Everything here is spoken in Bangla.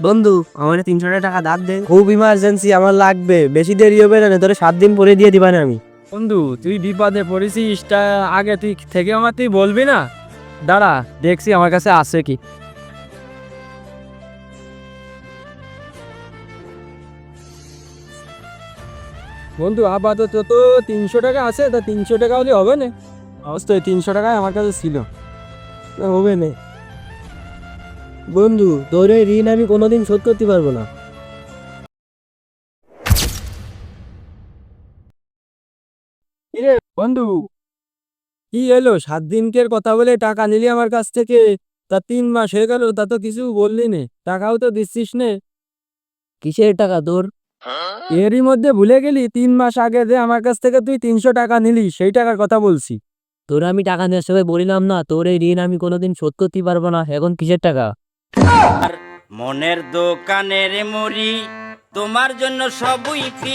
বন্ধু আমার 300 টাকা ধার দে, খুব ইমার্জেন্সি, আমার লাগবে, বেশি দেরি হবে না, তোরে 7 দিন পরে দিয়ে দিবা না আমি। বন্ধু তুই বিপদে পড়েছিস, তা আগে তুই থেকে আমার তুই বলবি না? দাঁড়া, দেখছি আমার কাছে আছে কি। বন্ধু আপাতত তো 300 টাকা আছে, তা 300 টাকা হলে হবে না? অবশ্যই 300 টাকায় আমার কাছে ছিল। হবে না বন্ধু, তোর এই ঋণ আমি কোনোদিন শোধ করতে পারবো না। কিরে বন্ধু, কি এলো? 7 দিনকের কথা বলে টাকা নিলি আমার কাছ থেকে, তা 3 মাস হয়ে গেল, তা তো কিছু বললি নে, টাকাও তো দিচ্ছিস নে। কিসের টাকা তোর? এরই মধ্যে ভুলে গেলি 3 মাস আগে যে আমার কাছ থেকে তুই 300 টাকা নিলি, সেই টাকার কথা বলছি। তোর আমি টাকা নেওয়ার সময় বলিলাম না, তোর এই ঋণ আমি কোনোদিন শোধ করতে পারবো না, এখন কিসের টাকা? মনের দোকানের মুড়ি তোমার জন্য সবই ফ্রি।